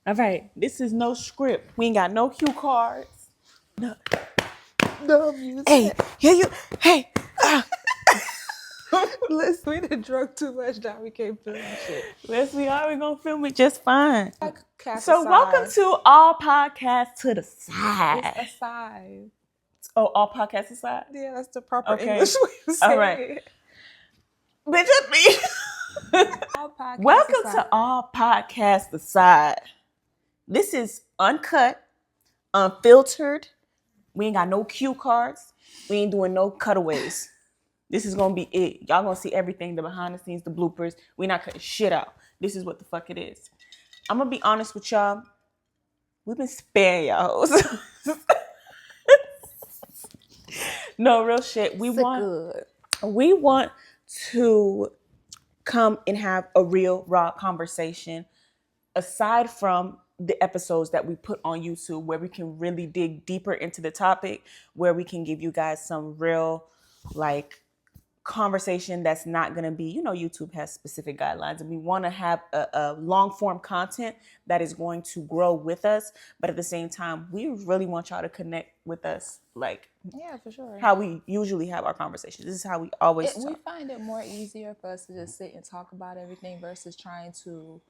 All right, this is no script. We ain't got no cue cards. No music. Hey, yeah, you. Hey, Listen, we done drunk too much. Now we can't film shit. we are. We gonna film it just fine. Cast So aside. welcome to All Podcasts to the It's Side. aside. Oh, All Podcasts aside? Yeah, that's the proper Okay. English way of saying All right. it. Bitch, that's me. All podcasts Welcome aside. to All Podcasts Aside. This is uncut, unfiltered. We ain't got no cue cards. We ain't doing no cutaways. This is gonna be it. Y'all gonna see everything, the behind the scenes, the bloopers. We not cutting shit out. This is what the fuck it is. I'm gonna be honest with y'all. We've been sparing y'all. No, real shit. We want to come and have a real raw conversation aside from the episodes that we put on YouTube where we can really dig deeper into the topic, where we can give you guys some real like conversation that's not going to be, YouTube has specific guidelines and we want to have a long form content that is going to grow with us. But at the same time, we really want y'all to connect with us like for sure. how we usually have our conversations. This is how we always talk. We find it more easier for us to just sit and talk about everything versus trying to,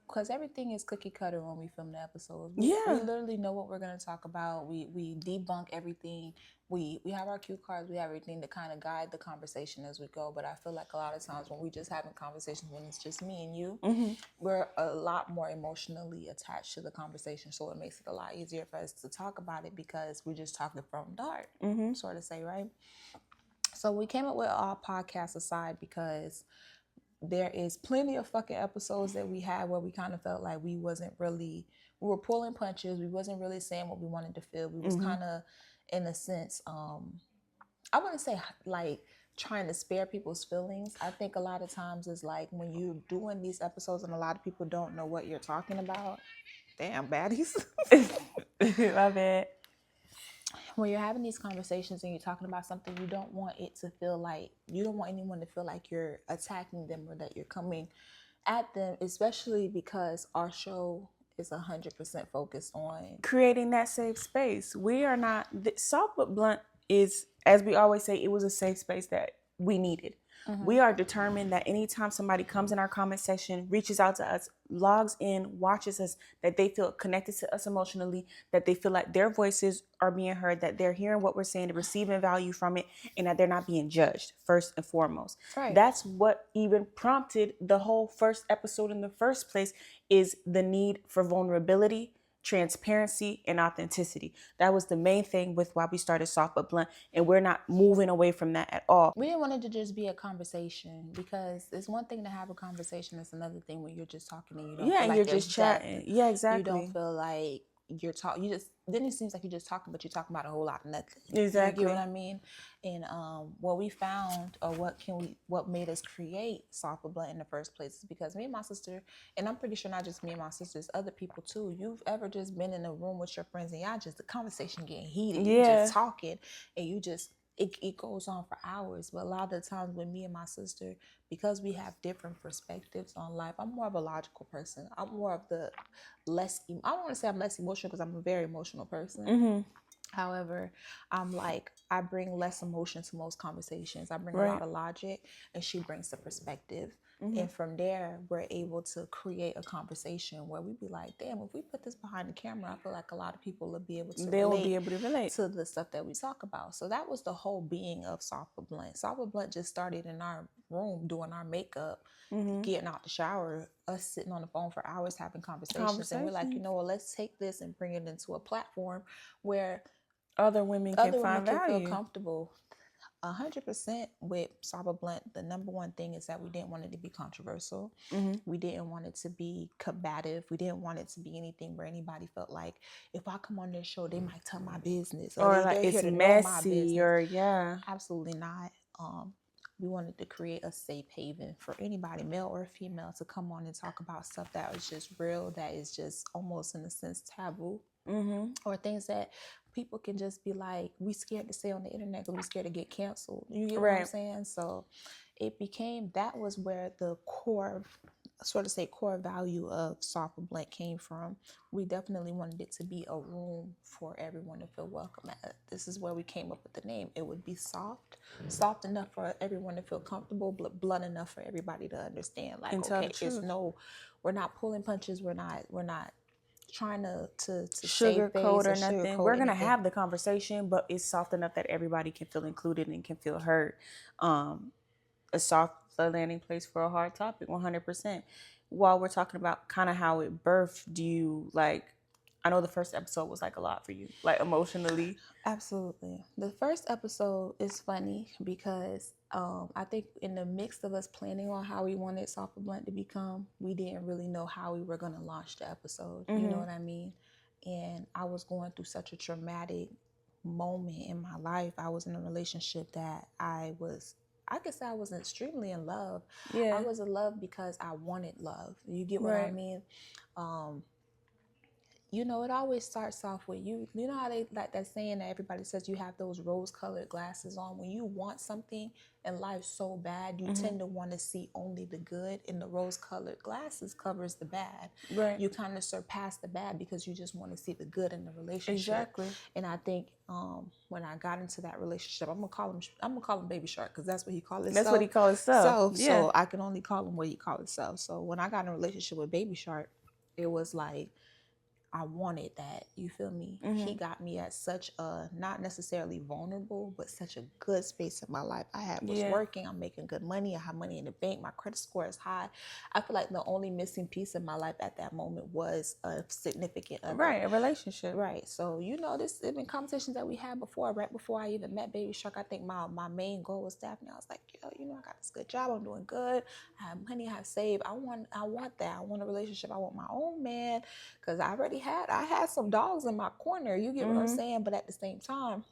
because everything is cookie cutter when we film the episodes. We literally know what we're going to talk about. We debunk everything. We have our cue cards. We have everything to kind of guide the conversation as we go. But I feel like a lot of times when we just having conversations, when it's just me and you, we're a lot more emotionally attached to the conversation. So it makes it a lot easier for us to talk about it because we're just talking from the heart, sort of say, right? So we came up with All Podcasts Aside because there is plenty of fucking episodes that we had where we kind of felt like we were pulling punches. We wasn't really saying what we wanted to feel. We was kind of, in a sense, I wouldn't say like trying to spare people's feelings. I think a lot of times is like when you're doing these episodes and a lot of people don't know what you're talking about. Damn, baddies. My bad. When you're having these conversations and you're talking about something, you don't want anyone to feel like you're attacking them or that you're coming at them, especially because our show is 100% focused on creating that safe space. We are not, Soft but Blunt is, as we always say, it was a safe space that we needed. We are determined that anytime somebody comes in our comment section, reaches out to us, logs in, watches us, that they feel connected to us emotionally, that they feel like their voices are being heard, that they're hearing what we're saying, they're receiving value from it, and that they're not being judged, first and foremost. Right. That's what even prompted the whole first episode in the first place, is the need for vulnerability, transparency, and authenticity. That was the main thing with why we started Soft but Blunt, and we're not moving away from that at all. We didn't want it to just be a conversation, because it's one thing to have a conversation, it's another thing when you're just talking and you don't feel like you're just chatting. Yeah, exactly. You don't feel like you're talking. Then it seems like you're just talking, but you're talking about a whole lot of nothing. Exactly. You know what I mean? And what we found, or what made us create Soft but Blunt in the first place, is because me and my sister, and I'm pretty sure not just me and my sisters, other people too. You've ever just been in a room with your friends and y'all just, the conversation getting heated, you just talking, and you just. It goes on for hours. But a lot of the times with me and my sister, because we have different perspectives on life, I'm more of a logical person. I'm more of the I don't want to say I'm less emotional, because I'm a very emotional person. However, I bring less emotion to most conversations. I bring a lot of logic, and she brings the perspective. And from there, we're able to create a conversation where we be like, damn, if we put this behind the camera, I feel like a lot of people will be able to relate to the stuff that we talk about. So that was the whole being of Soft but Blunt. Soft but Blunt just started in our room doing our makeup, getting out the shower, us sitting on the phone for hours having conversations. And we're like, let's take this and bring it into a platform where other women can feel comfortable. 100% with Soft but Blunt, the number one thing is that we didn't want it to be controversial. We didn't want it to be combative. We didn't want it to be anything where anybody felt like, if I come on this show, they might tell my business, or like it's messy, or absolutely not. We wanted to create a safe haven for anybody, male or female, to come on and talk about stuff that was just real, that is just almost in a sense taboo, or things that people can just be like, we scared to say on the internet because we scared to get canceled. You get what I'm saying? So it became, that was where the core, sort of say, core value of Soft and Blunt came from. We definitely wanted it to be a room for everyone to feel welcome at. This is where we came up with the name. It would be soft enough for everyone to feel comfortable, but blunt enough for everybody to understand. Like, And tell okay, the truth. we're not pulling punches. We're not trying to sugarcoat or nothing. Sugarcoat We're gonna anything. have the conversation, but it's soft enough that everybody can feel included and can feel heard. A soft landing place for a hard topic, 100%. While we're talking about kind of how it birthed, do you like? I know the first episode was like a lot for you, like emotionally. Absolutely. The first episode is funny because I think in the mix of us planning on how we wanted Soft and Blunt to become, we didn't really know how we were going to launch the episode. You know what I mean? And I was going through such a traumatic moment in my life. I was in a relationship that I could say I was extremely in love. Yeah. I was in love because I wanted love. You get what I mean? You know, it always starts off with you know how they like that saying that everybody says you have those rose-colored glasses on. When you want something in life so bad, you tend to want to see only the good, and the rose-colored glasses covers the bad. Right. You kind of surpass the bad because you just want to see the good in the relationship. Exactly. And I think when I got into that relationship, I'm gonna call him Baby Shark because that's what he calls himself. That's what he calls himself. So I can only call him what he calls himself. So when I got in a relationship with Baby Shark, it was like, I wanted that. You feel me? He got me at such a, not necessarily vulnerable, but such a good space in my life. I was working, I'm making good money, I have money in the bank, my credit score is high. I feel like the only missing piece in my life at that moment was a significant other. Right, a relationship. Right. So, you know, this has been conversations that we had before, right before I even met Baby Shark. I think my main goal was Daphne. I was like, yo, you know, I got this good job, I'm doing good, I have money, I have saved. I want that. I want a relationship. I want my own man, because I had some dogs in my corner. You get what I'm saying? But at the same time,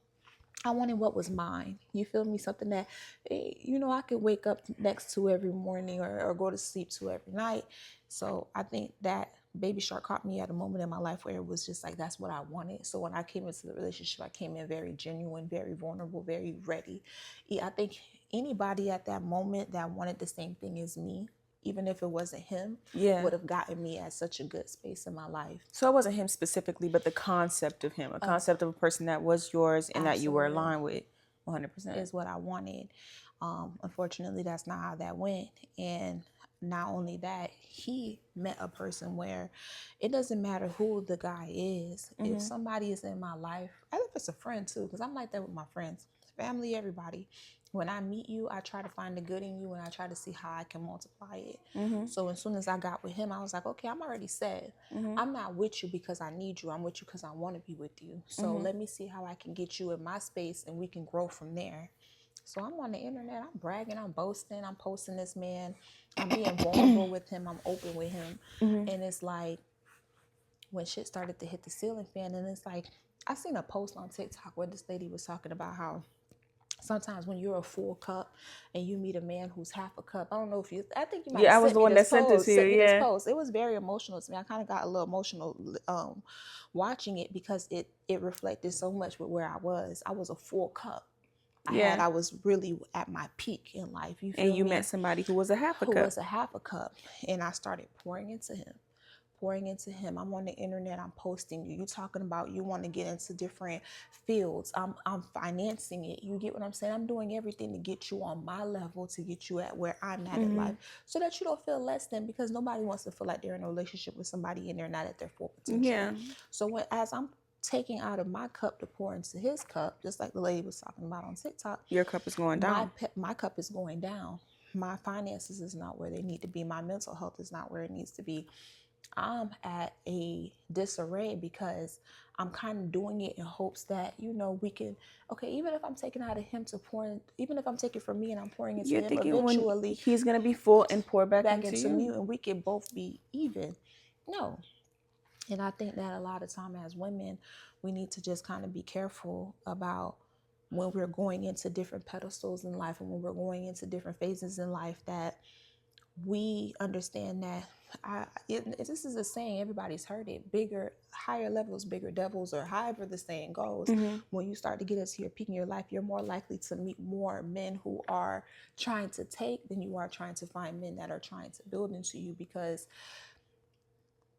I wanted what was mine. You feel me? Something that, you know, I could wake up next to every morning or go to sleep to every night. So I think that Baby Shark caught me at a moment in my life where it was just like, that's what I wanted. So when I came into the relationship, I came in very genuine, very vulnerable, very ready. I think anybody at that moment that wanted the same thing as me, even if it wasn't him, would have gotten me at such a good space in my life. So it wasn't him specifically, but the concept of him, a concept of a person that was yours and that you were aligned with 100%. Is what I wanted. Unfortunately, that's not how that went. And not only that, he met a person where it doesn't matter who the guy is. If somebody is in my life, I think it's a friend too, because I'm like that with my friends, family, everybody. When I meet you, I try to find the good in you and I try to see how I can multiply it. So as soon as I got with him, I was like, okay, I'm already set. I'm not with you because I need you. I'm with you because I want to be with you. So let me see how I can get you in my space and we can grow from there. So I'm on the internet, I'm bragging, I'm boasting, I'm posting this man, I'm being vulnerable with him, I'm open with him. And it's like, when shit started to hit the ceiling fan, and it's like, I seen a post on TikTok where this lady was talking about how sometimes when you're a full cup and you meet a man who's half a cup, I don't know if you, I think you might have I was the one that sent it to you, this post. It was very emotional to me. I kind of got a little emotional watching it because it reflected so much with where I was. I was a full cup. I was really at my peak in life. You feel and you me? met somebody who was a half a cup. Who was a half a cup. And I started pouring into him. I'm on the internet, I'm posting you. You talking about you want to get into different fields. I'm financing it. You get what I'm saying? I'm doing everything to get you on my level, to get you at where I'm at in life, so that you don't feel less than, because nobody wants to feel like they're in a relationship with somebody and they're not at their full potential. Yeah. So as I'm taking out of my cup to pour into his cup, just like the lady was talking about on TikTok, your cup is going down. My cup is going down. My finances is not where they need to be. My mental health is not where it needs to be. I'm at a disarray because I'm kind of doing it in hopes that, you know, we can, okay, even if I'm taking out of him to pour in, even if I'm taking from me and I'm pouring into him, eventually he's going to be full and pour back into you, and we can both be even. No. And I think that a lot of time as women, we need to just kind of be careful about when we're going into different pedestals in life and when we're going into different phases in life, that we understand that this is a saying, everybody's heard it. Bigger, higher levels, bigger devils, or however the saying goes. Mm-hmm. When you start to get into your peak in your life, you're more likely to meet more men who are trying to take than you are trying to find men that are trying to build into you, because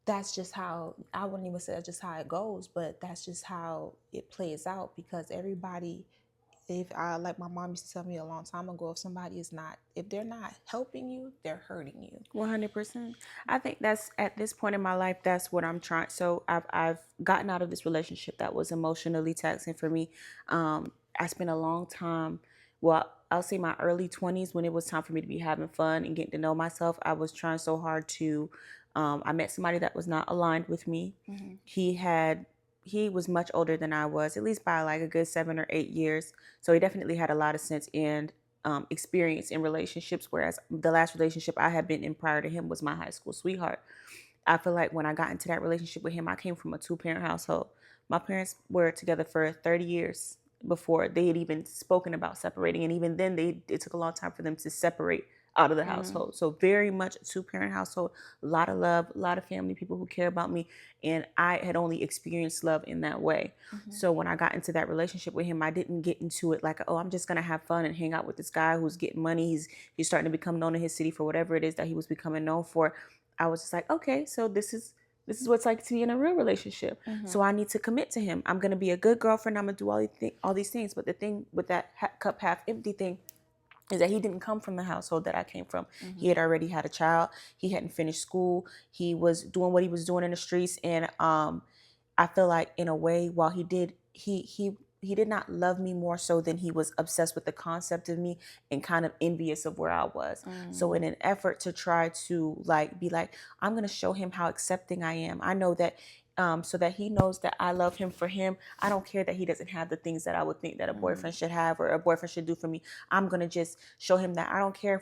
that's just how, I wouldn't even say that's just how it goes, but that's just how it plays out, because everybody, like my mom used to tell me a long time ago, if they're not helping you, they're hurting you. 100%. I think that's, at this point in my life, that's what I'm trying. So I've gotten out of this relationship that was emotionally taxing for me. I spent a long time, well, I'll say my early 20s, when it was time for me to be having fun and getting to know myself. I was trying so hard to, I met somebody that was not aligned with me. Mm-hmm. He was much older than I was, at least by like a good 7 or 8 years. So he definitely had a lot of sense and experience in relationships, whereas the last relationship I had been in prior to him was my high school sweetheart. I feel like when I got into that relationship with him, I came from a 2-parent household. My parents were together for 30 years before they had even spoken about separating, and even then, it took a long time for them to separate out of the household. So very much a 2-parent household, a lot of love, a lot of family, people who care about me, and I had only experienced love in that way. So when I got into that relationship with him, I didn't get into it like, oh, I'm just gonna have fun and hang out with this guy who's getting money. He's starting to become known in his city for whatever it is that he was becoming known for. I was just like, okay, so this is what it's like to be in a real relationship. So I need to commit to him. I'm gonna be a good girlfriend. I'm gonna do all these things. But the thing with that cup half empty thing is that he didn't come from the household that I came from. He had already had a child. He hadn't finished school. He was doing what he was doing in the streets, and I feel like, in a way, while he did, he did not love me more so than he was obsessed with the concept of me and kind of envious of where I was. So in an effort to try to be like, I'm gonna show him how accepting I am. I know that so that he knows that I love him for him. I don't care that he doesn't have the things that I would think that a boyfriend should have or a boyfriend should do for me. I'm gonna just show him that I don't care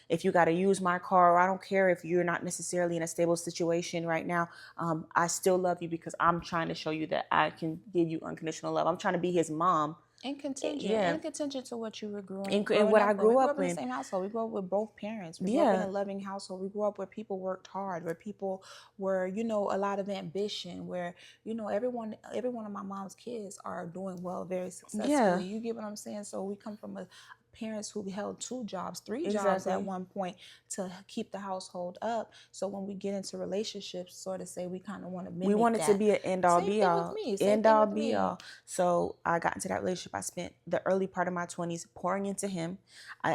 if you gotta use my car, or I don't care if you're not necessarily in a stable situation right now. I still love you because I'm trying to show you that I can give you unconditional love. I'm trying to be his mom. And contingent to what you were growing And what I grew we up grew up in in. the same household. We grew up with both parents. We grew up in a loving household. We grew up where people worked hard, where people were, a lot of ambition, where, every one of my mom's kids are doing well, very successfully. Yeah. You get what I'm saying? So we come from parents who held 2 jobs, 3 jobs at one point to keep the household up. So when we get into relationships, sort of say we kind of want to mimic we want it to be an end all be all. End all be all. So I got into that relationship. I spent the early part of my 20s pouring into him.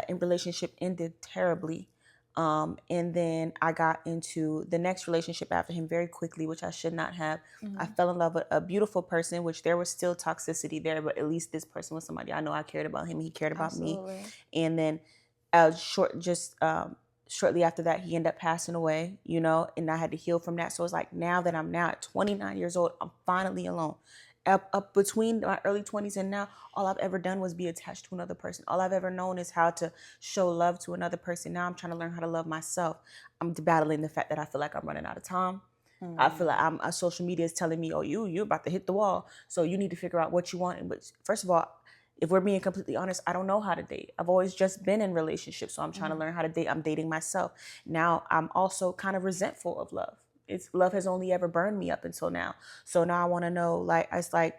In relationship ended terribly. And then I got into the next relationship after him very quickly, which I should not have. I fell in love with a beautiful person, which there was still toxicity there, but at least this person was somebody I know I cared about him. He cared about me. And then shortly after that, he ended up passing away, and I had to heal from that. So it's like, now that I'm now at 29 years old, I'm finally alone. Up between my early 20s and now, all I've ever done was be attached to another person. All I've ever known is how to show love to another person. Now I'm trying to learn how to love myself. I'm battling the fact that I feel like I'm running out of time. I feel like social media is telling me, oh, you're about to hit the wall. So you need to figure out what you want. But first of all, if we're being completely honest, I don't know how to date. I've always just been in relationships. So I'm trying to learn how to date. I'm dating myself. Now I'm also kind of resentful of love. Love has only ever burned me up until now. So now I want to know, it's like,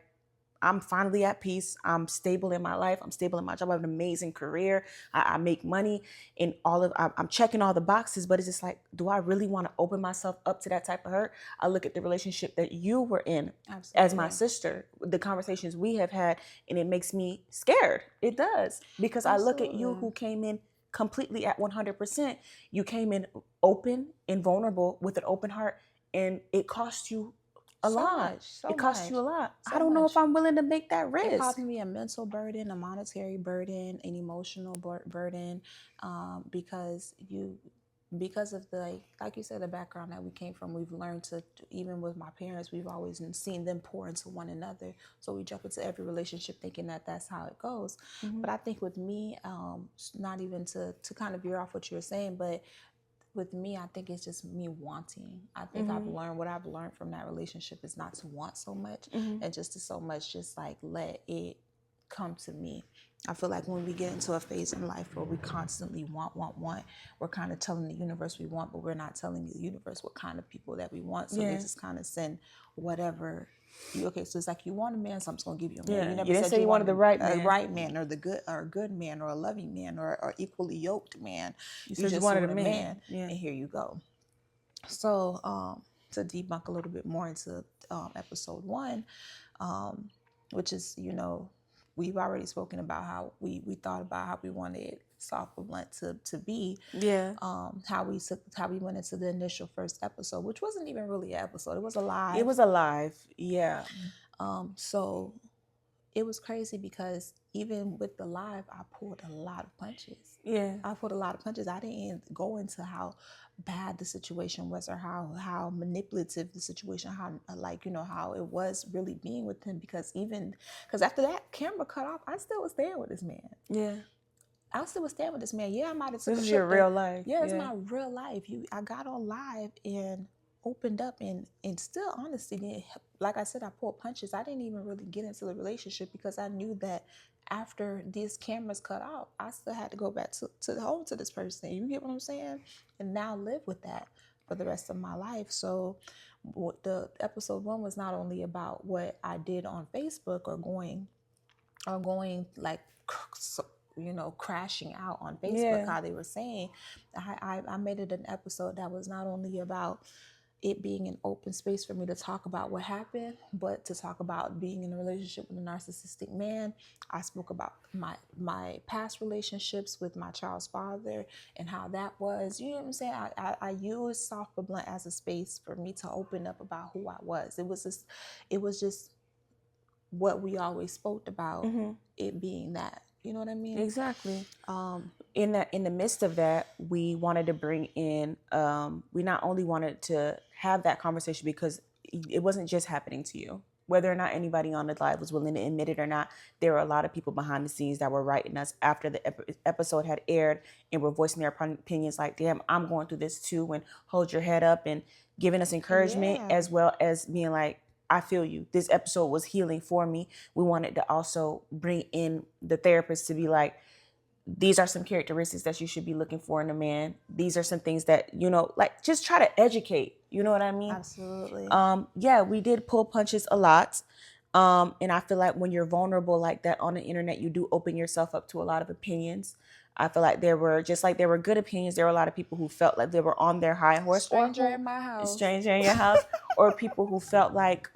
I'm finally at peace. I'm stable in my life. I'm stable in my job. I have an amazing career. I make money and I'm checking all the boxes, but it's just like, do I really want to open myself up to that type of hurt? I look at the relationship that you were in as my sister, the conversations we have had, and it makes me scared. It does, because I look at you who came in completely at 100%. You came in open and vulnerable with an open heart, and it cost you a lot. It costs you a lot. I don't know if I'm willing to make that risk. It caused me a mental burden, a monetary burden, an emotional burden, because of the, like you said, the background that we came from. We've learned to, even with my parents, we've always seen them pour into one another. So we jump into every relationship thinking that that's how it goes. But I think with me, not even to kind of veer off what you were saying, but with me, I think it's just me wanting. I think I've learned from that relationship is not to want so much, and just to so much just like let it come to me. I feel like when we get into a phase in life where we constantly want, we're kind of telling the universe we want, but we're not telling the universe what kind of people that we want. So they just kind of send whatever. Okay, so it's like you want a man, so I'm just gonna give you a man. Yeah. You never You didn't said say you wanted the right a man. right man, or the good man, or a loving man, or equally yoked man. You said you wanted a man. And here you go. So to debunk a little bit more into episode 1, which is, you know, we've already spoken about how we thought about how we wanted Soft but Blunt to be. Yeah. How we went into the initial first episode, which wasn't even really an episode. It was a live. It was a live. Yeah. So it was crazy because even with the live, I pulled a lot of punches. Yeah. I pulled a lot of punches. I didn't go into how bad the situation was, or how manipulative the situation, how how it was really being with him, because after that camera cut off, I still was staying with this man. Yeah. I still was staying with this man. Yeah, I might have took This a is trip your real life. Yeah, it's my real life. I got on live and opened up and still honestly, like I said, I pulled punches. I didn't even really get into the relationship because I knew that after these cameras cut out, I still had to go back to home to this person. You get what I'm saying? And now live with that for the rest of my life. So the episode 1 was not only about what I did on Facebook or going like, you know, crashing out on Facebook, how they were saying. I made it an episode that was not only about it being an open space for me to talk about what happened, but to talk about being in a relationship with a narcissistic man. I spoke about my past relationships with my child's father and how that was. You know what I'm saying? I used Soft but Blunt as a space for me to open up about who I was. It was just what we always spoke about, it being that. You know what I mean? Exactly. In the midst of that, we wanted to bring in. We not only wanted to have that conversation because it wasn't just happening to you. Whether or not anybody on the live was willing to admit it or not, there were a lot of people behind the scenes that were writing us after the episode had aired and were voicing their opinions like, damn, I'm going through this too, and hold your head up, and giving us encouragement, as well as being like, I feel you. This episode was healing for me. We wanted to also bring in the therapist to be like, these are some characteristics that you should be looking for in a man. These are some things that, you know, like, just try to educate. You know what I mean? Absolutely. Yeah, we did pull punches a lot. And I feel like when you're vulnerable like that on the internet, you do open yourself up to a lot of opinions. I feel like there were good opinions, there were a lot of people who felt like they were on their high horse. Stranger in my house. Stranger in your house. Or people who felt like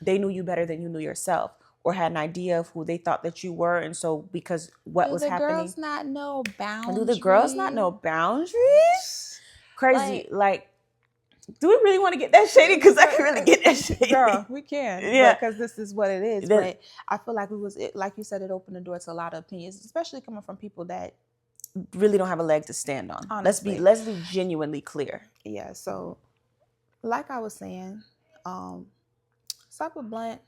they knew you better than you knew yourself, or had an idea of who they thought that you were. And so because what was happening. Do the girls not know boundaries? Do the girls not know boundaries? Crazy. Like, do we really want to get that shady? Because I can really get that shady. Girl, we can. Yeah. Because this is what it is. But I feel like like you said, it opened the door to a lot of opinions, especially coming from people that really don't have a leg to stand on. Honestly. Let's be genuinely clear. Yeah. So, like I was saying, Soft but Blunt,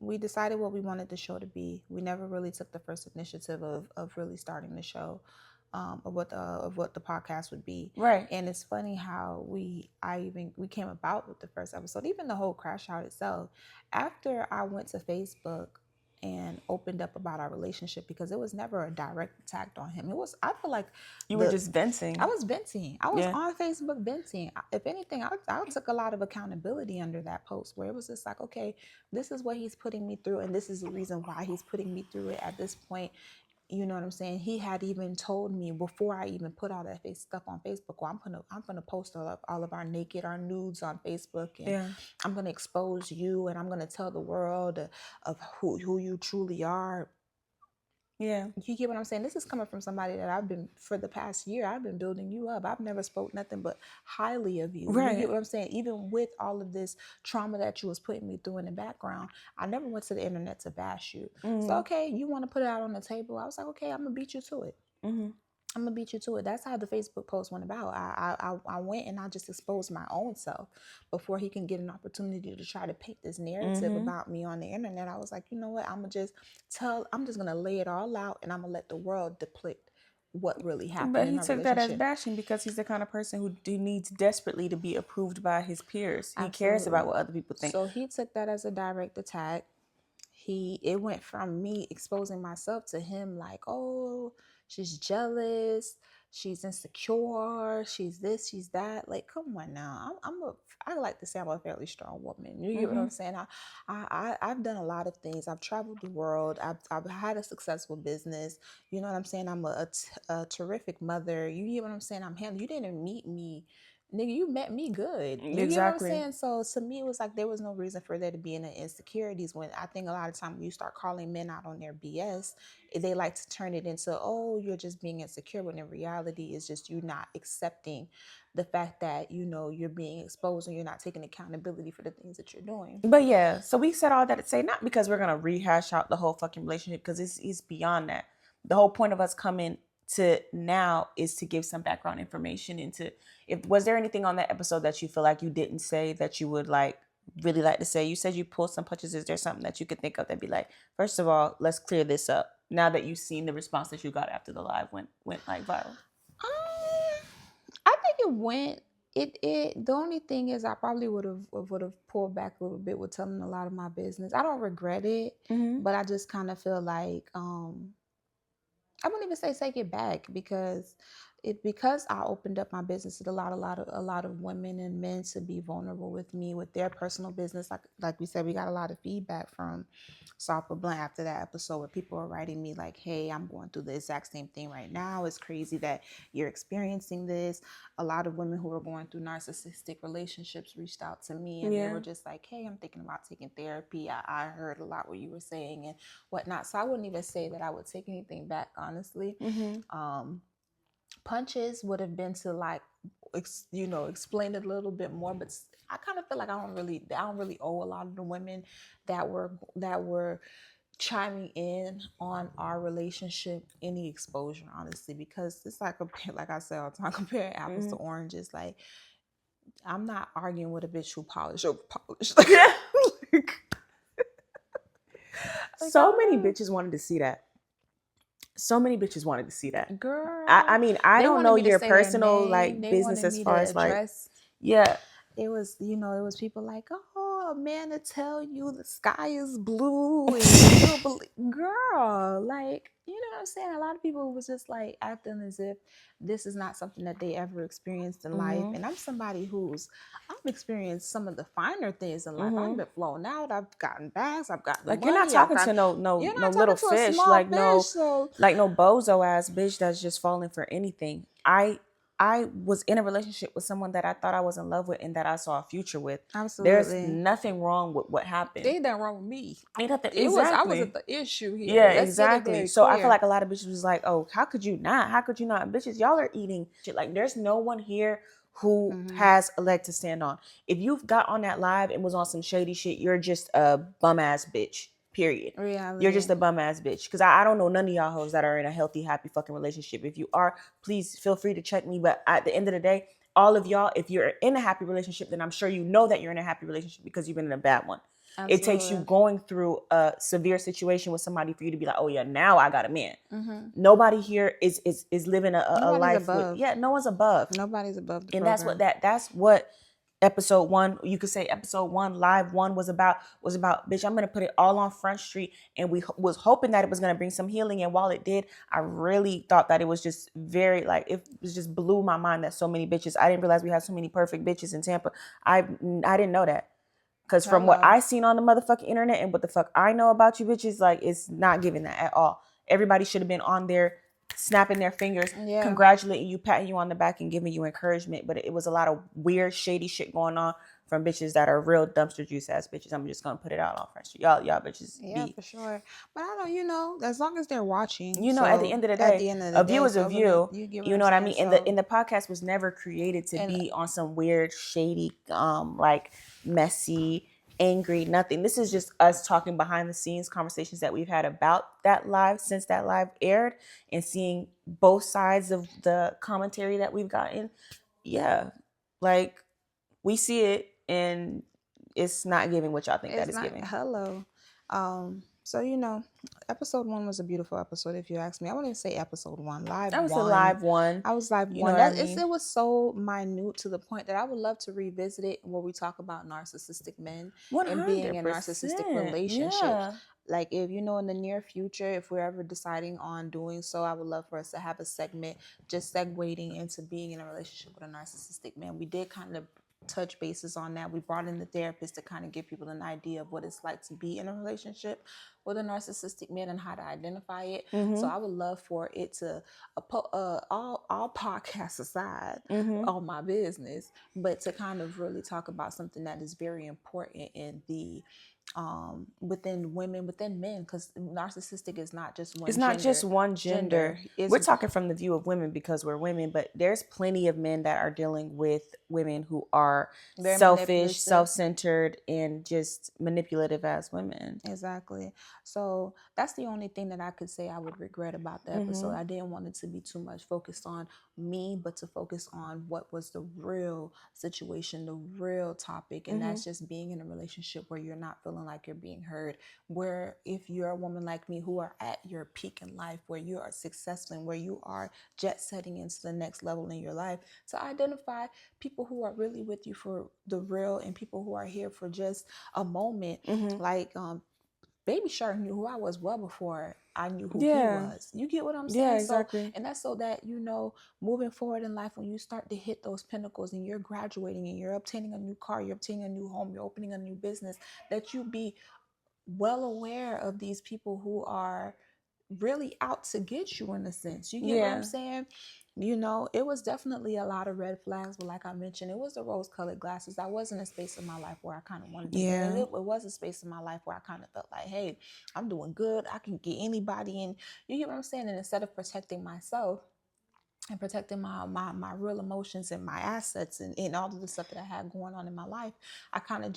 we decided what we wanted the show to be. We never really took the first initiative of really starting the show. Of what the podcast would be, right? And it's funny how we came about with the first episode, even the whole crash out itself. After I went to Facebook and opened up about our relationship, because it was never a direct attack on him. I feel like you were just venting. I was venting. I was on Facebook venting. If anything, I took a lot of accountability under that post, where it was just like, okay, this is what he's putting me through, and this is the reason why he's putting me through it at this point. You know what I'm saying? He had even told me before I even put all that stuff on Facebook, well, I'm gonna post all of our nudes on Facebook, and I'm gonna expose you, and I'm gonna tell the world of who you truly are. Yeah. You get what I'm saying? This is coming from somebody that for the past year, I've been building you up. I've never spoke nothing but highly of you. Right. You get what I'm saying? Even with all of this trauma that you was putting me through in the background, I never went to the internet to bash you. So, okay, you want to put it out on the table? I was like, okay, I'm going to beat you to it. I'm going to beat you to it. That's how the Facebook post went about. I went and I just exposed my own self before he can get an opportunity to try to paint this narrative about me on the internet. I was like, you know what? I'm just going to lay it all out, and I'm going to let the world depict what really happened. But he took that as bashing because he's the kind of person who needs desperately to be approved by his peers. He cares about what other people think. So he took that as a direct attack. it went from me exposing myself to him like, oh, she's jealous, she's insecure, she's this, she's that. Like, come on now. I like to say I'm a fairly strong woman. You get what I'm saying? I've done a lot of things. I've traveled the world. I've had a successful business. You know what I'm saying? I'm a terrific mother. You get what I'm saying? You didn't meet me. Nigga, you met me good. You get what I'm Exactly. saying? So to me, it was like there was no reason for there to be any insecurities. When I think a lot of time when you start calling men out on their BS, they like to turn it into, oh, you're just being insecure, when in reality it's just you not accepting the fact that, you know, you're being exposed and you're not taking accountability for the things that you're doing. But yeah, so we said all that to say, not because we're gonna rehash out the whole fucking relationship, because it's beyond that. The whole point of us coming to now is to give some background information into, if was there anything on that episode that you feel like you didn't say that you would like really like to say? You said you pulled some punches. Is there something that you could think of that'd be like, first of all, let's clear this up now that you've seen the response that you got after the live went like viral? I think it went. The only thing is I probably would have pulled back a little bit with telling a lot of my business. I don't regret it, but I just kind of feel like I wouldn't even say take it back, because I opened up my business, it allowed a lot of women and men to be vulnerable with me with their personal business. Like we said, we got a lot of feedback from Soft but Blunt after that episode, where people are writing me like, hey, I'm going through the exact same thing right now. It's crazy that you're experiencing this. A lot of women who are going through narcissistic relationships reached out to me, and they were just like, hey, I'm thinking about taking therapy. I heard a lot what you were saying and whatnot. So I wouldn't even say that I would take anything back, honestly. Punches would have been to like, explain it a little bit more, but I kind of feel like I don't really owe a lot of the women that were chiming in on our relationship any exposure, honestly, because it's like I said all the time, comparing apples to oranges. Like, I'm not arguing with a bitch who polish over polish. So many bitches wanted to see that. So many bitches wanted to see that. Girl, I mean, I don't know your personal name, like business as far as address. Like, yeah. It was people like, oh, a man to tell you the sky is blue, and you'll believe. Girl, like, you know what I'm saying? A lot of people was just like acting as if this is not something that they ever experienced in life. And I'm somebody I've experienced some of the finer things in life. I've been flown out. I've gotten bags. I've gotten like money. You're not talking to no little fish, like no bozo ass bitch that's just falling for anything. I was in a relationship with someone that I thought I was in love with and that I saw a future with. Absolutely. There's nothing wrong with what happened. Ain't nothing wrong with me. Exactly. I wasn't the issue here. Yeah, exactly. So I feel like a lot of bitches was like, oh, how could you not? How could you not? Bitches, y'all are eating shit. Like, there's no one here who has a leg to stand on. If you've got on that live and was on some shady shit, you're just a bum ass bitch. Period. Reality. You're just a bum ass bitch. Because I don't know none of y'all hoes that are in a healthy, happy fucking relationship. If you are, please feel free to check me. But at the end of the day, all of y'all, if you're in a happy relationship, then I'm sure you know that you're in a happy relationship because you've been in a bad one. Absolutely. It takes you going through a severe situation with somebody for you to be like, oh yeah, now I got a man. Nobody here is living a life above. No one's above. Nobody's above the and program. That's what episode 1, you could say episode 1, live 1 was about, bitch, I'm going to put it all on Front Street. And we was hoping that it was going to bring some healing. And while it did, I really thought that it was just very, like, it was just blew my mind that so many bitches, I didn't realize we had so many perfect bitches in Tampa. I didn't know that. Because from what I seen on the motherfucking internet and what the fuck I know about you bitches, like, it's not giving that at all. Everybody should have been on there snapping their fingers, congratulating you, patting you on the back and giving you encouragement. But it was a lot of weird, shady shit going on from bitches that are real dumpster juice ass bitches. I'm just gonna put it out on Front Street. Y'all bitches. Yeah, for sure. But I don't, as long as they're watching. At the end of the day, a view is a view. You know what I mean? And the podcast was never created to be on some weird, shady, like messy, angry, nothing. This is just us talking behind the scenes conversations that we've had about that live since that live aired and seeing both sides of the commentary that we've gotten. Yeah, like we see it and it's not giving what y'all think that it's giving. Hello. So, episode 1 was a beautiful episode, if you ask me. I wouldn't say episode 1, live That was a 1. live one. I was live You one. know what I mean? It was so minute to the point that I would love to revisit it where we talk about narcissistic men and being in 100%. narcissistic relationships. Yeah. Like, if in the near future, if we're ever deciding on doing so, I would love for us to have a segment just segueing into being in a relationship with a narcissistic man. We did kind of touch bases on that. We brought in the therapist to kind of give people an idea of what it's like to be in a relationship with a narcissistic man and how to identify it. So I would love for it to all podcasts aside, all my business, but to kind of really talk about something that is very important in the within women, within men, because narcissistic is not just one. It's not just one gender. We're talking from the view of women because we're women, but there's plenty of men that are dealing with women who are very selfish, self-centered, and just manipulative as women. Exactly. So that's the only thing that I could say I would regret about the episode. I didn't want it to be too much focused on me, but to focus on what was the real situation, the real topic, and that's just being in a relationship where you're not feeling like you're being heard, where if you're a woman like me who are at your peak in life, where you are successful and where you are jet setting into the next level in your life, to identify people who are really with you for the real and people who are here for just a moment. Like Baby Shark knew who I was well before I knew who he was. You get what I'm saying? Yeah, exactly. So, and that's so that, moving forward in life, when you start to hit those pinnacles and you're graduating and you're obtaining a new car, you're obtaining a new home, you're opening a new business, that you be well aware of these people who are really out to get you, in a sense. You get what I'm saying? It was definitely a lot of red flags, but like I mentioned, it was the rose-colored glasses. I was in a space in my life where I kind of wanted to it was a space in my life where I kind of felt like, hey, I'm doing good. I can get anybody in. You get what I'm saying? And instead of protecting myself and protecting my real emotions and my assets and all of the stuff that I had going on in my life, I kind of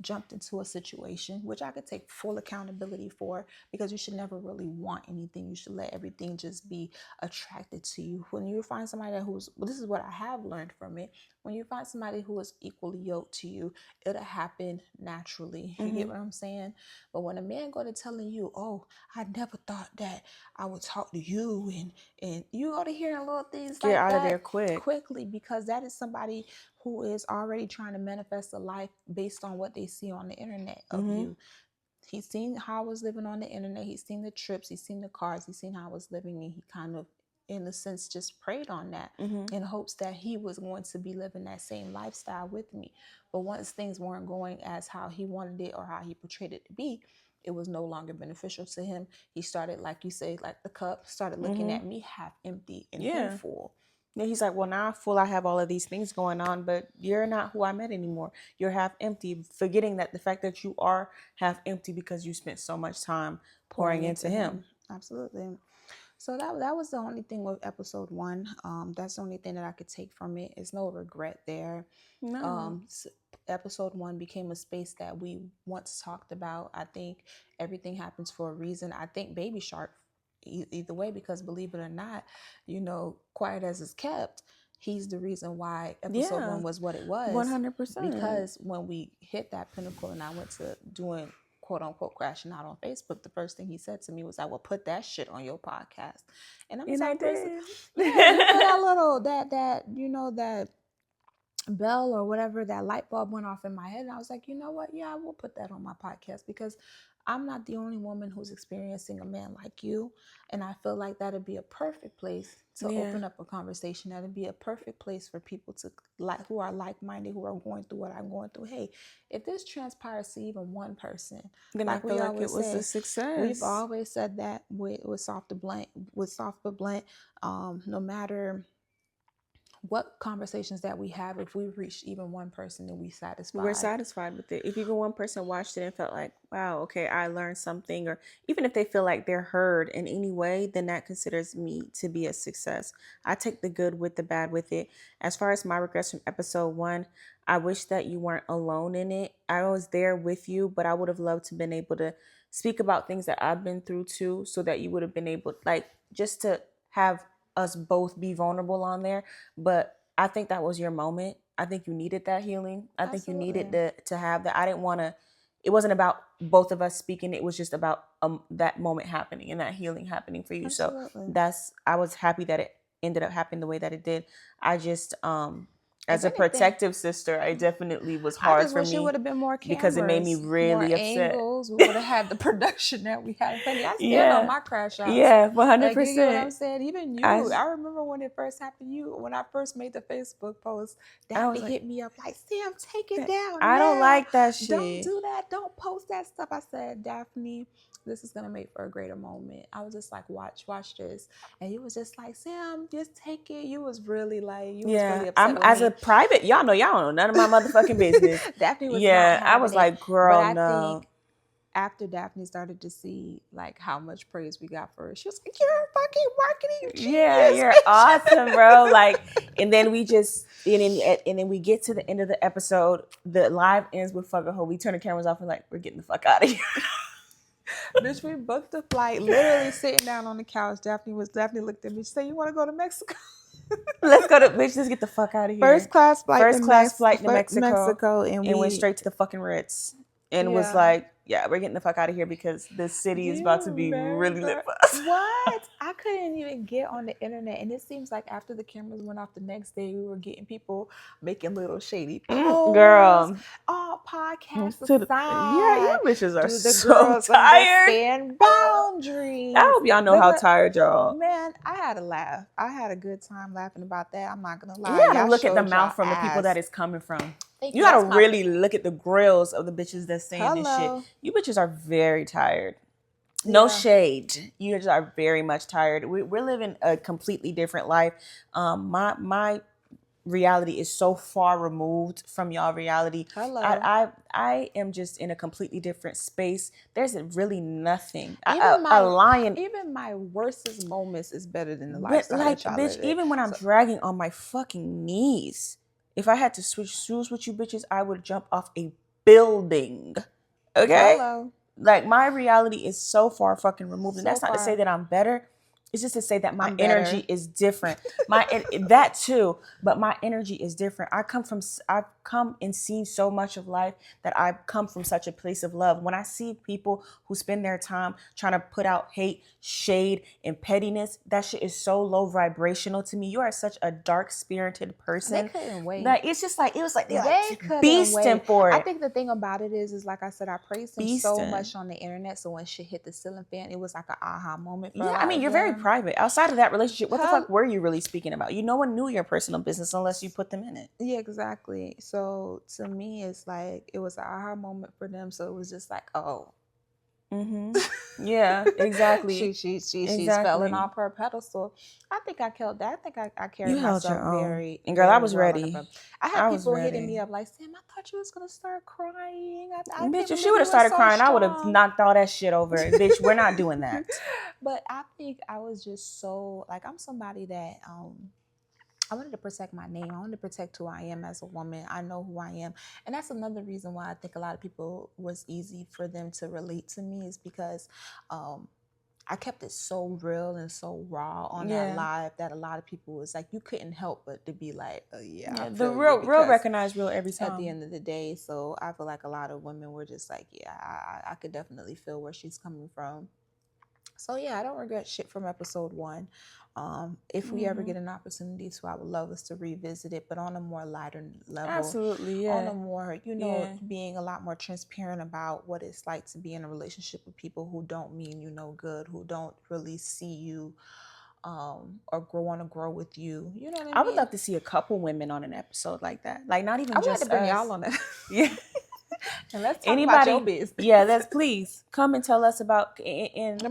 jumped into a situation which I could take full accountability for, because you should never really want anything. You should let everything just be attracted to you. When you find somebody this is what I have learned from it. When you find somebody who is equally yoked to you, it'll happen naturally. You get what I'm saying? But when a man go to telling you, oh, I never thought that I would talk to you, and you go to hearing little things get like out that of there quickly, because that is somebody who is already trying to manifest a life based on what they see on the internet of you. He's seen how I was living on the internet. He's seen the trips. He's seen the cars. He's seen how I was living, and he kind of, in a sense, just preyed on that in hopes that he was going to be living that same lifestyle with me. But once things weren't going as how he wanted it or how he portrayed it to be, it was no longer beneficial to him. He started, like you say, like the cup, started looking at me half empty and him full. Yeah, he's like, well, now I'm full. I have all of these things going on, but you're not who I met anymore. You're half empty, forgetting that the fact that you are half empty because you spent so much time pouring into him. Absolutely. So that was the only thing with episode 1. That's the only thing that I could take from it. It's no regret there. No. Episode 1 became a space that we once talked about. I think everything happens for a reason. I think Baby Shark, either way, because believe it or not, quiet as it's kept, he's the reason why episode 1 was what it was. 100%. Because when we hit that pinnacle and I went to doing quote unquote crashing out on Facebook, the first thing he said to me was, I will put that shit on your podcast. And I'm like, that little, that bell or whatever, that light bulb went off in my head, and I was like, you know what? Yeah, I will put that on my podcast, because I'm not the only woman who's experiencing a man like you, and I feel like that'd be a perfect place to open up a conversation. That'd be a perfect place for people to who are like-minded, who are going through what I'm going through. Hey, if this transpires to even one person, then I feel like it was a success. We've always said that with Soft but Blunt, no matter what conversations that we have, if we reach even one person, then we're satisfied with it. If even one person watched it and felt like, wow, okay, I learned something, or even if they feel like they're heard in any way, then that considers me to be a success. I take the good with the bad with it. As far as my regrets from episode 1, I wish that you weren't alone in it. I was there with you, but I would have loved to been able to speak about things that I've been through too, so that you would have been able, like, just to have us both be vulnerable on there. But I think that was your moment. I think you needed that healing. I think you needed to have that. I didn't want to it wasn't about both of us speaking. It was just about that moment happening and that healing happening for you. Absolutely. So I was happy that it ended up happening the way that it did. I just, as If a anything, protective sister, I definitely was I hard just for wish it me would have been more cameras, because it made me more really upset. angles. We would have had the production that we had. Honey, I stand on my crash outs. Yeah, 100%. Like, you get what I'm saying? Even you. I remember when it first happened. When I first made the Facebook post, Daphne hit me up like, Sam, take it down. I don't like that shit. Don't do that. Don't post that stuff. I said, Daphne, this is gonna make for a greater moment. I was just like, watch this, and you was just like, Sam, just take it. You was really like, was really upset. I'm as a private. Y'all know y'all don't know none of my motherfucking business. Daphne was I was like, girl, but I no. think after Daphne started to see like how much praise we got for her, she was like, "You're a fucking marketing genius. Yeah, you're awesome, bro." Like, and then we just and then we get to the end of the episode. The live ends with fucking her. We turn the cameras off and like, we're getting the fuck out of here. Bitch, we booked the flight, literally sitting down on the couch. Daphne looked at me. She said, "You want to go to Mexico? Let's go to bitch. Let's get the fuck out of here." First class flight to Mexico, and went straight to the fucking Ritz, and was like, "Yeah, we're getting the fuck out of here because this city is about to be really lit for us." What? I couldn't even get on the internet, and it seems like after the cameras went off the next day, we were getting people making little shady posts. Girl, all podcasts aside, yeah, your bitches are so girls tired. Understand boundaries. I hope y'all know how tired y'all. Man, I had a laugh. I had a good time laughing about that. I'm not gonna lie. You gotta look at the mouth from the people that it's coming from. You gotta really look at the grills of the bitches that's saying this shit. You bitches are very tired. No shade. You just are very much tired. We're living a completely different life. My reality is so far removed from y'all reality. I am just in a completely different space. There's really nothing. Even my worstest moments is better than the lifestyle that y'all bitch, even when I'm dragging on my fucking knees, if I had to switch shoes with you bitches, I would jump off a building. Okay? Like, my reality is so far fucking removed. And that's not to say that I'm better. It's just to say that my energy is different. That too, but my energy is different. I've come and seen so much of life that I've come from such a place of love. When I see people who spend their time trying to put out hate, shade, and pettiness, that shit is so low vibrational to me. You are such a dark-spirited person. They couldn't wait. Like, it's just like, it was like they beasting for it. I think the thing about it is like I said, I praised him so much on the internet. So when shit hit the ceiling fan, it was like an aha moment for I mean, you're very private. Outside of that relationship, what the fuck were you really speaking about? No one knew your personal business unless you put them in it. Yeah, exactly. So to me, it's like it was an aha moment for them. So it was just like, oh. Mm-hmm. Yeah, exactly. She's falling off her pedestal. I think I killed that. I think I carried myself very. And girl, I was ready. I had people hitting me up like, Sam, I thought you was gonna start crying. Bitch, if she would have started crying, I would have knocked all that shit over. Bitch, we're not doing that. But I think I was just so like, I'm somebody that I wanted to protect my name. I wanted to protect who I am as a woman. I know who I am. And that's another reason why I think a lot of people was easy for them to relate to me is because I kept it so real and so raw on that live that a lot of people was like, you couldn't help but to be like, the real recognize real every time. At the end of the day. So I feel like a lot of women were just like, I could definitely feel where she's coming from. So yeah, I don't regret shit from episode 1. If we ever get an opportunity to, I would love us to revisit it, but on a more lighter level. Absolutely, yeah. On a more, being a lot more transparent about what it's like to be in a relationship with people who don't mean you no good, who don't really see you or want to grow with you. You know what I mean? I would love to see a couple women on an episode like that. Like, not even I would just like to bring us. y'all on that. Yeah. And let's talk about your business. Yeah, let's please come and tell us about and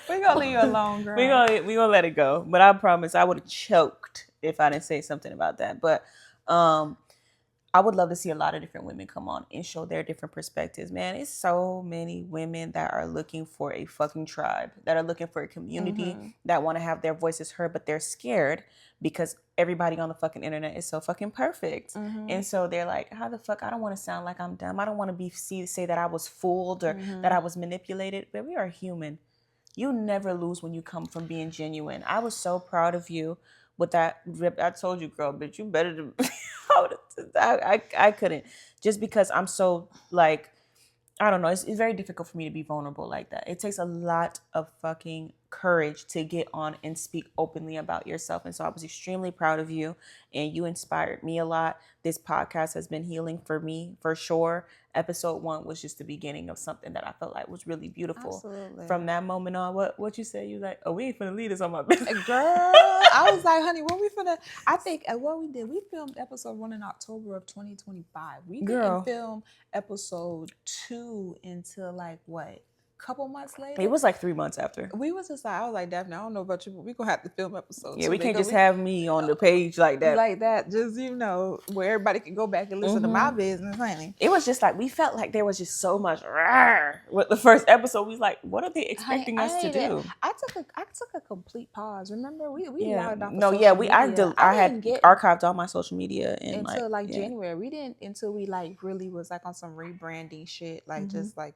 we're gonna leave you alone, girl. We gonna let it go. But I promise I would have choked if I didn't say something about that. But I would love to see a lot of different women come on and show their different perspectives. Man, it's so many women that are looking for a fucking tribe, that are looking for a community, that want to have their voices heard, but they're scared because everybody on the fucking internet is so fucking perfect. And so they're like, how the fuck? I don't want to sound like I'm dumb. I don't want to say that I was fooled or that I was manipulated. But we are human. You never lose when you come from being genuine. I was so proud of you with that rip. I told you, girl, bitch, you better than I couldn't, just because I'm so like, I don't know. It's very difficult for me to be vulnerable like that. It takes a lot of fucking courage to get on and speak openly about yourself. And so I was extremely proud of you, and you inspired me a lot. This podcast has been healing for me for sure. Episode 1 was just the beginning of something that I felt like was really beautiful. Absolutely. From that moment on, what you said, you was like, oh, we ain't finna lead this on my business. Girl, I was like, honey, what we finna? I think what we did, we filmed episode 1 in October of 2025. We didn't film episode 2 until like what? Couple months later. It was like 3 months after. We was just like, I was like, Daphne, I don't know about you, but we gonna have to film episode 2. Yeah, we can't just have me on the page like that. Like that, just where everybody can go back and listen to my business, honey. It was just like, we felt like there was just so much with the first episode. We was like, what are they expecting us to do? I took a complete pause. Remember, we logged off. I had archived all my social media until January. We didn't until we like really was like on some rebranding shit. Like just like,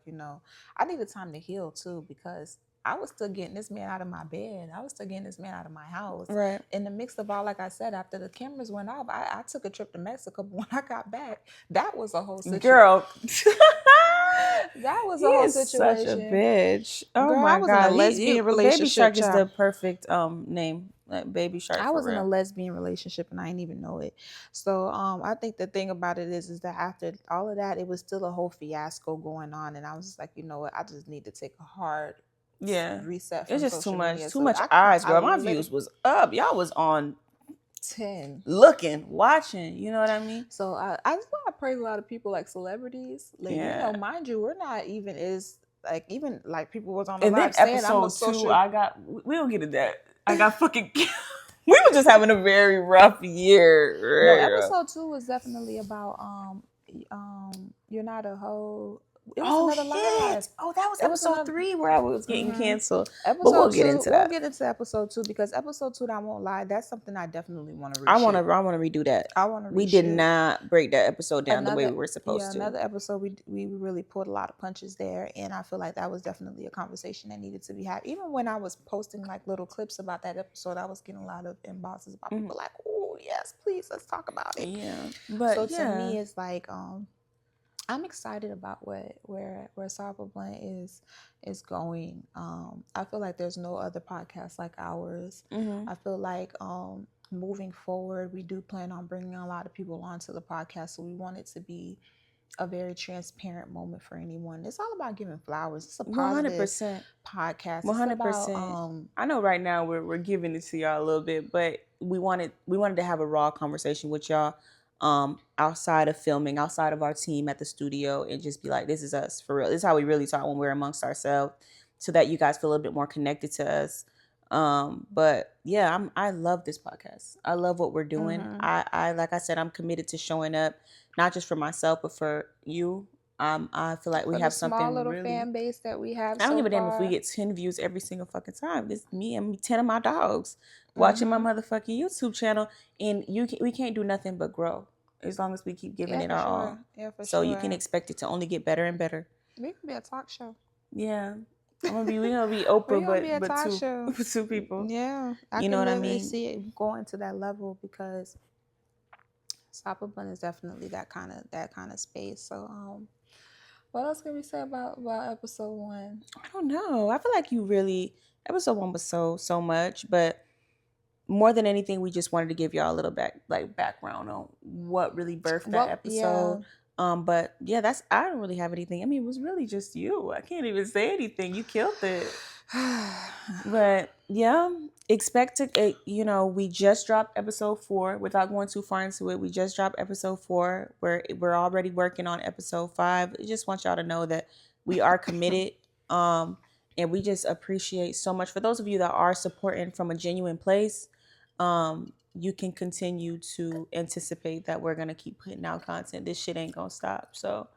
I needed time to heal too, because I was still getting this man out of my bed. I was still getting this man out of my house. Right. In the mix of all, like I said, after the cameras went off, I took a trip to Mexico. But when I got back, that was a whole situation. Girl. That was a whole situation. Such a bitch. Oh girl, my I was God. in a lesbian relationship. Baby Shark is the perfect name. Like Baby Shark. I was in a lesbian relationship and I didn't even know it. So I think the thing about it is that after all of that, it was still a whole fiasco going on. And I was just like, you know what? I just need to take a hard reset. It's just too much eyes, girl. My views was up. Y'all was on 10, looking, watching. You know what I mean? So I just want to praise a lot of people like celebrities. Like, mind you, we're not even even people was on the live saying I'm a social. We don't get into that. I got fucking. We were just having a very rough year. No, episode 2 was definitely about you're not a hoe. It was another live. Oh, that was episode 3 where I was getting canceled. But we'll get into that. We'll get into episode 2 because episode 2, I won't lie, that's something I definitely want to reshoot. I want to redo that. We did not break that episode down the way we were supposed to. Another episode, we really pulled a lot of punches there, and I feel like that was definitely a conversation that needed to be had. Even when I was posting like little clips about that episode, I was getting a lot of inboxes about people like, oh yes, please, let's talk about it. Yeah, but so to me, it's like I'm excited about where Sour Blunt is going. I feel like there's no other podcast like ours. I feel like moving forward, we do plan on bringing a lot of people onto the podcast. So we want it to be a very transparent moment for anyone. It's all about giving flowers. It's a positive 100% podcast. 100%. I know right now we're giving it to y'all a little bit, but we wanted to have a raw conversation with y'all. Outside of filming, outside of our team at the studio, and just be like, this is us for real. This is how we really talk when we're amongst ourselves, so that you guys feel a little bit more connected to us. But yeah, I love this podcast. I love what we're doing. I like I said, I'm committed to showing up, not just for myself, but for you. I feel like we have something small little really, fan base that we have. I don't give a damn if we get 10 views every single fucking time. It's me and 10 of my dogs watching my motherfucking YouTube channel, and we can't do nothing but grow as long as we keep giving it our all. Yeah, for so sure. You can expect it to only get better and better. We can be a talk show. Yeah. we're gonna be Oprah, but two people. Yeah, you know what I mean. See it going to that level because Sour Blunt is definitely that kind of space. So, what else can we say about episode 1? I don't know. I feel like episode 1 was so much, but more than anything, we just wanted to give y'all a little background on what really birthed that episode. Yeah. But yeah, I don't really have anything. I mean, it was really just you. I can't even say anything. You killed it. But yeah, expect to, we just dropped episode 4 without going too far into it. We just dropped episode 4. We're already working on episode 5. I just want y'all to know that we are committed. And we just appreciate so much. For those of you that are supporting from a genuine place, you can continue to anticipate that we're going to keep putting out content. This shit ain't going to stop. So,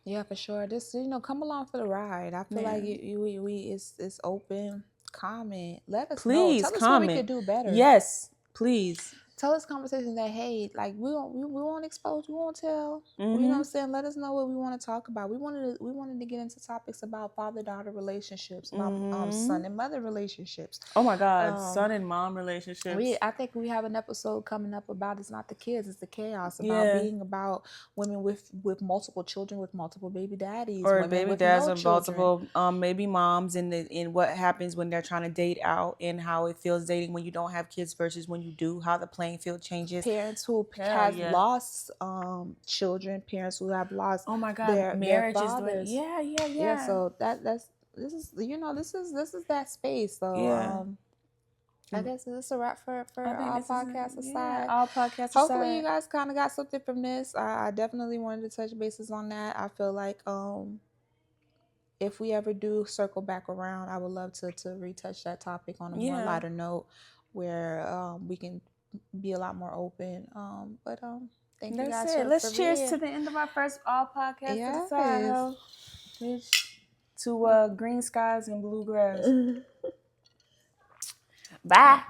yeah, for sure. Just, come along for the ride. I feel like it's open. Comment. Let us know. Tell us what we could do better. Yes, please. tell us conversations that, hey, like we won't expose, we won't tell. You know what I'm saying? Let us know what we want to talk about. We wanted to get into topics about father-daughter relationships, about son and mother relationships. Oh my God, son and mom relationships. I think we have an episode coming up about it's not the kids, it's the chaos. About women with multiple children, with multiple baby daddies, or women baby with dads no and children. multiple maybe moms, and what happens when they're trying to date out, and how it feels dating when you don't have kids versus when you do, how the playing field changes. Parents who have lost children, parents who have lost their fathers. Yeah. So this is that space. So I guess this is a wrap for all podcasts aside. All podcasts Hopefully aside. you guys kind of got something from this. I definitely wanted to touch bases on that. I feel like if we ever do circle back around, I would love to retouch that topic on a more lighter note, where we can be a lot more open. Thank you guys. Let's cheers to the end of our first all podcast aside. To green skies and blue grass. Bye.